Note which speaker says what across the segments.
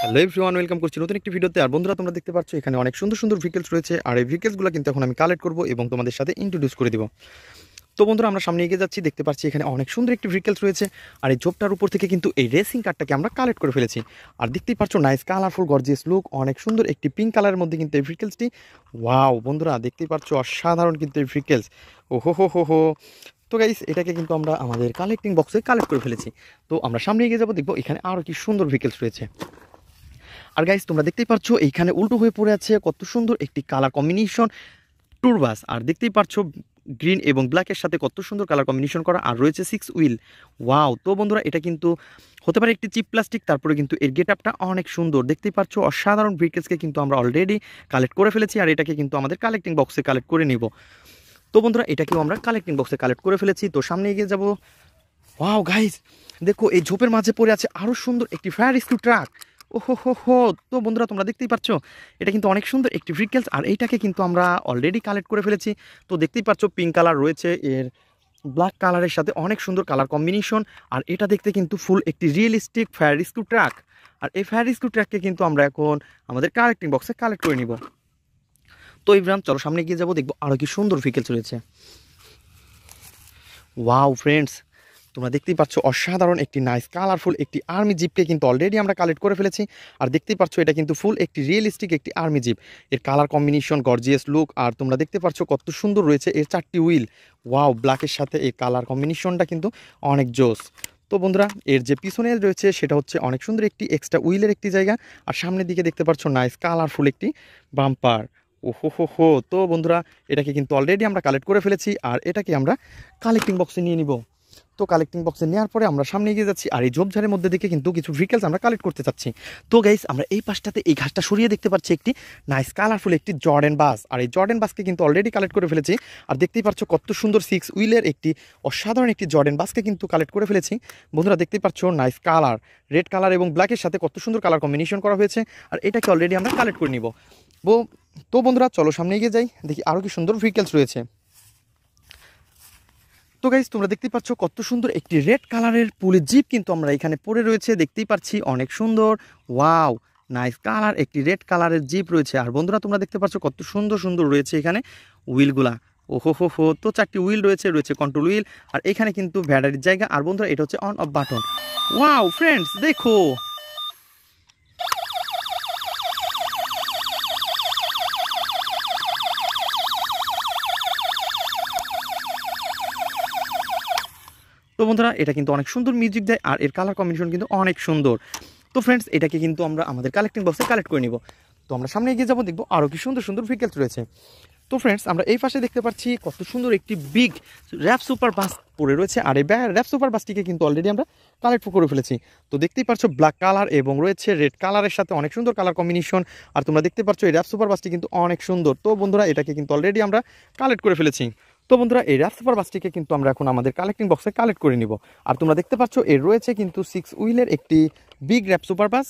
Speaker 1: Hello everyone, welcome করছি নতুন একটি ভিডিওতে। আর বন্ধুরা, তোমরা দেখতে পাচ্ছ এখানে অনেক সুন্দর সুন্দর ভেহিকলস রয়েছে। আর এই ভেহিকলসগুলো কিন্তু এখন আমি কালেক্ট করব এবং তোমাদের সাথে ইন্ট্রোডিউস করে দিব। তো বন্ধুরা, আমরা সামনে এগিয়ে যাচ্ছি। দেখতে পাচ্ছি এখানে অনেক সুন্দর একটি ভেহিকলস রয়েছে। আর এই ঝোপটার উপর থেকে কিন্তু এই রেসিং কারটাকে আমরা কালেক্ট করে ফেলেছি। আর দেখতেই পাচ্ছ নাইস কালারফুল গর্জিয়াস লুক, অনেক সুন্দর একটি পিঙ্ক কালারের মধ্যে কিন্তু এই ভেহিকলসটি। ওয়াও বন্ধুরা, দেখতেই পাচ্ছ অসাধারণ কিন্তু এই ভেহিকলস। ওহো হো হো হো। তো গাইস, এটাকে কিন্তু আমরা আমাদের কালেক্টিং বক্সে কালেক্ট করে ফেলেছি। তো আমরা সামনে এগিয়ে যাবো, দেখবো এখানে আরও কি সুন্দর ভেহিকলস রয়েছে। আর গাইস, তোমরা দেখতেই পাচ্ছ এইখানে উল্টো হয়ে পড়ে আছে কত সুন্দর একটি কালার কম্বিনেশন ট্যুর বাস। আর দেখতেই পাচ্ছ গ্রিন এবং ব্ল্যাকের সাথে কত সুন্দর কালার কম্বিনেশন করা, আর রয়েছে 6 হুইল। ওয়াও। তো বন্ধুরা, এটা কিন্তু হতে পারে একটি চিপ প্লাস্টিক, তারপরে কিন্তু এর গেট আপটা অনেক সুন্দর। দেখতেই পাচ্ছ অসাধারণ ভেহিকলসকে কিন্তু আমরা অলরেডি কালেক্ট করে ফেলেছি। আর এটাকে কিন্তু আমাদের কালেক্টিং বক্সে কালেক্ট করে নিব। তো বন্ধুরা, এটাকেও আমরা কালেক্টিং বক্সে কালেক্ট করে ফেলেছি। তো সামনে এগিয়ে যাব। ওয়াও গাইস, দেখো এই ঝোপের মাঝে পড়ে আছে আরও সুন্দর একটি ফায়ার রেস্কিউ ট্রাক। ওহো হো হো। তো বন্ধুরা, তোমরা দেখতেই পাচ্ছ এটা কিন্তু অনেক সুন্দর একটি ভেহিকলস। আর এইটাকে কিন্তু আমরা অলরেডি কালেক্ট করে ফেলেছি। তো দেখতেই পাচ্ছ পিঙ্ক কালার রয়েছে, এর ব্ল্যাক কালারের সাথে অনেক সুন্দর কালার কম্বিনেশন। আর এটা দেখতে কিন্তু ফুল একটি রিয়েলিস্টিক ফায়ার রেস্কিউ ট্রাক। আর এই ফায়ার রেস্কিউ ট্রাককে কিন্তু আমরা এখন আমাদের কালেক্টিং বক্সে কালেক্ট করে নিব। তো ইব্রাহিম, চলো সামনে গিয়ে যাবো, দেখবো আরও কি সুন্দর ভেহিকলস রয়েছে। ওয়াও ফ্রেন্ডস, তোমরা দেখতেই পাচ্ছ অসাধারণ একটি নাইস কালারফুল একটি আর্মি জিপকে কিন্তু অলরেডি আমরা কালেক্ট করে ফেলেছি। আর দেখতেই পাচ্ছ এটা কিন্তু ফুল একটি রিয়েলিস্টিক একটি আর্মি জিপ। এর কালার কম্বিনেশন গর্জিয়াস লুক। আর তোমরা দেখতে পাচ্ছ কত সুন্দর রয়েছে এর 4টি হুইল। ওয়াও, ব্ল্যাকের সাথে এই কালার কম্বিনেশনটা কিন্তু অনেক জোস। তো বন্ধুরা, এর যে পিছনে রয়েছে সেটা হচ্ছে অনেক সুন্দর একটি এক্সট্রা হুইলের একটি জায়গা। আর সামনের দিকে দেখতে পাচ্ছ নাইস কালারফুল একটি বাম্পার। ওহো হো হো। তো বন্ধুরা, এটাকে কিন্তু অলরেডি আমরা কালেক্ট করে ফেলেছি। আর এটাকে আমরা কালেক্টিং বক্সে নিয়ে নিব। তো কালেক্টিং বক্সে নেওয়ার পরে আমরা সামনে এগিয়ে যাচ্ছি। আর এই ঝোপঝাড়ের মধ্যে দিকে কিন্তু কিছু ভেহিকলস আমরা কালেক্ট করতে চাচ্ছি। তো গাইস, আমরা এই পাশটাতে এই ঘাসটা সরিয়ে দেখতে পাচ্ছি একটি নাইস কালারফুল একটি জর্ডেন বাস। আর এই জর্ডেন বাসকে কিন্তু অলরেডি কালেক্ট করে ফেলেছি। আর দেখতেই পাচ্ছ কত সুন্দর 6 হুইলের একটি অসাধারণ একটি জর্ডেন বাসকে কিন্তু কালেক্ট করে ফেলেছি। বন্ধুরা দেখতেই পাচ্ছ নাইস কালার, রেড কালার এবং ব্ল্যাকের সাথে কত সুন্দর কালার কম্বিনেশন করা হয়েছে। আর এটাকে অলরেডি আমরা কালেক্ট করে নিব। তো বন্ধুরা, চলো সামনে এগিয়ে যাই, দেখি আরও কি সুন্দর ভেহিকলস রয়েছে। তো গাইস, তোমরা দেখতেই পাচ্ছ কত সুন্দর একটি রেড কালারের পুলিশ জিপ কিন্তু আমরা এখানে পড়ে রয়েছে। দেখতেই পাচ্ছি অনেক সুন্দর। ওয়াও, নাইস কালার একটি রেড কালারের জিপ রয়েছে। আর বন্ধুরা, তোমরা দেখতে পাচ্ছ কত সুন্দর সুন্দর রয়েছে এখানে হুইলগুলা। ওহো হো হো। তো 4টি হুইল রয়েছে, রয়েছে কন্ট্রোল হুইল। আর এখানে কিন্তু ব্যাটারির জায়গা। আর বন্ধুরা, এটা হচ্ছে on of button. Wow friends, দেখো তো বন্ধুরা, এটা কিন্তু অনেক সুন্দর মিউজিক দেয়। আর এর কালার কম্বিনেশন কিন্তু অনেক সুন্দর। তো ফ্রেন্ডস, এটাকে কিন্তু আমরা আমাদের কালেক্টিং বক্সে কালেক্ট করে নিব। তো আমরা সামনে এগিয়ে যাবো, দেখবো আরও কি সুন্দর সুন্দর ভেহিকলস রয়েছে। তো ফ্রেন্ডস, আমরা এই পাশে দেখতে পাচ্ছি কত সুন্দর একটি বিগ র্যাপ সুপার বাস পড়ে রয়েছে। আর এই র্যাপ সুপার বাসটিকে কিন্তু অলরেডি আমরা কালেক্ট করে ফেলেছি। তো দেখতেই পাচ্ছ ব্ল্যাক কালার এবং রয়েছে রেড কালারের সাথে অনেক সুন্দর কালার কম্বিনেশন। আর তোমরা দেখতে পাচ্ছ এই র্যাপ সুপার বাসটি কিন্তু অনেক সুন্দর। তো বন্ধুরা, এটাকে কিন্তু অলরেডি আমরা কালেক্ট করে ফেলেছি। তো বন্ধুরা, এই র্যাপ সুপার বাসটিকে কিন্তু আমরা এখন আমাদের কালেক্টিং বক্সে কালেক্ট করে নিব। আর তোমরা দেখতে পাচ্ছ এর রয়েছে কিন্তু 6 হুইলের একটি বিগ র্যাপ সুপার বাস।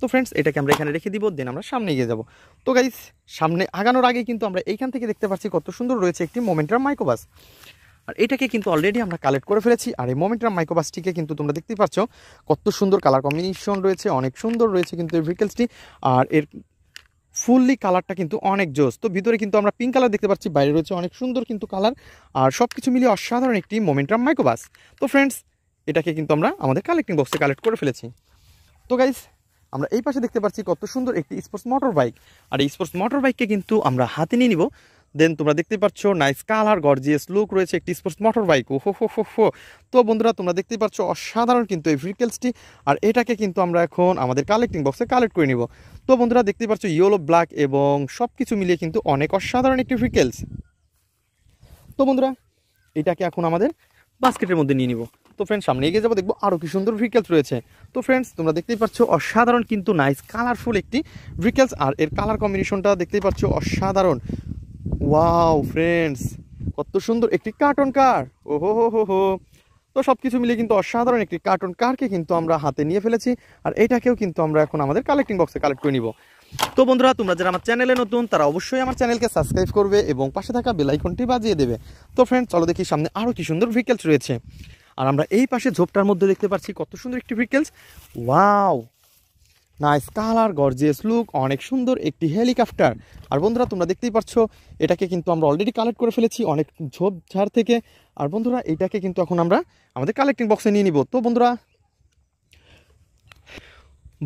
Speaker 1: তো ফ্রেন্ডস, এটাকে আমরা এখানে রেখে দিব, দেন আমরা সামনে এগিয়ে যাব। তো গাইস, সামনে আগানোর আগে কিন্তু আমরা এইখান থেকে দেখতে পাচ্ছি কত সুন্দর রয়েছে একটি মোমেন্টাম মাইক্রোবাস। আর এটাকে কিন্তু অলরেডি আমরা কালেক্ট করে ফেলেছি। আর এই মোমেন্টাম মাইক্রোবাসটিকে কিন্তু তোমরা দেখতেই পাচ্ছ কত সুন্দর কালার কম্বিনেশন রয়েছে, অনেক সুন্দর রয়েছে কিন্তু এই ভেহিকলসটি। আর এর ফুললি কালারটা কিন্তু অনেক জোস। তো ভিতরে কিন্তু আমরা পিঙ্ক কালার দেখতে পাচ্ছি, বাইরে রয়েছে অনেক সুন্দর কিন্তু কালার। আর সব কিছু মিলিয়ে অসাধারণ একটি মোমেন্টাম মাইক্রোবাস। তো ফ্রেন্ডস, এটাকে কিন্তু আমরা আমাদের কালেক্টিং বক্সে কালেক্ট করে ফেলেছি। তো গাইস, আমরা এই পাশে দেখতে পাচ্ছি কত সুন্দর একটি স্পোর্টস মোটর বাইক। আর এই স্পোর্টস মোটর বাইককে কিন্তু আমরা হাতে নিয়ে নিব। দেন তোমরা দেখতে পাচ্ছ নাইস কালার গর্জিয়াস লুক রয়েছে একটি স্পোর্টস মোটর বাইক। ও হো হো হো হো। তো বন্ধুরা, তোমরা দেখতেই পাচ্ছ অসাধারণ কিন্তু এই ভেহিকলসটি। আর এটাকে কিন্তু আমরা এখন আমাদের কালেক্টিং বক্সে কালেক্ট করে নিব। তো বন্ধুরা, দেখতেই পাচ্ছ ইয়েলো ব্ল্যাক এবং সব কিছু মিলিয়ে কিন্তু অনেক অসাধারণ একটি ভেহিকলস। তো বন্ধুরা, এটাকে এখন আমাদের বাস্কেটের মধ্যে নিয়ে নিব। তো ফ্রেন্ডস, সামনে এগিয়ে যাবো, দেখবো আরও কি সুন্দর ভেহিকলস রয়েছে। তো ফ্রেন্ডস, তোমরা দেখতেই পাচ্ছ অসাধারণ কিন্তু নাইস কালারফুল একটি ভেহিকলস। আর এর কালার কম্বিনেশনটা দেখতেই পাচ্ছ অসাধারণ। ওয়াও ফ্রেন্ডস, কত সুন্দর একটি কার্টুন কার। ওহো হো হো হো। তো সব কিছু মিলিয়ে কিন্তু অসাধারণ একটি কার্টুন কারকে কিন্তু আমরা হাতে নিয়ে ফেলেছি। আর এটাকেও কিন্তু আমরা এখন আমাদের কালেক্টিং বক্সে কালেক্ট করে নিব। তো বন্ধুরা, তোমরা যারা আমার চ্যানেলে নতুন তারা অবশ্যই আমার চ্যানেলকে সাবস্ক্রাইব করবে এবং পাশে থাকা বেল আইকনটি বাজিয়ে দেবে। তো ফ্রেন্ডস, চলো দেখি সামনে আরও কি সুন্দর ভেহিকলস রয়েছে। আর আমরা এই পাশে ঝোপটার মধ্যে দেখতে পাচ্ছি কত সুন্দর একটি vehicles. Wow nice colour, gorgeous look, অনেক সুন্দর একটি হেলিকপ্টার। আর বন্ধুরা তোমরা দেখতেই পাচ্ছ এটাকে কিন্তু আমরা অলরেডি কালেক্ট করে ফেলেছি অনেক ঝোপঝাড় থেকে। আর বন্ধুরা এটাকে কিন্তু এখন আমরা আমাদের কালেক্টিং বক্সে নিয়ে নিব। তো বন্ধুরা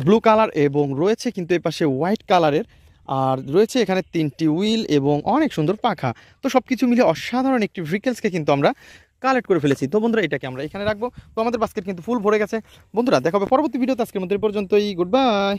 Speaker 1: ব্লু কালার এবং রয়েছে কিন্তু এই পাশে হোয়াইট কালারের, আর রয়েছে এখানে 3টি হুইল এবং অনেক সুন্দর পাখা। তো সব কিছু মিলে অসাধারণ একটি ভেহিকেলসকে কিন্তু আমরা কালেক্ট করে ফেলেছি। তো বন্ধুরা এটাকে আমরা এখানে রাখবো। তো আমাদের বাস্কেট কিন্তু ফুল ভরে গেছে। বন্ধুরা দেখা হবে পরবর্তী ভিডিওতে, আজকের মধ্যে এই পর্যন্তই, গুড বাই।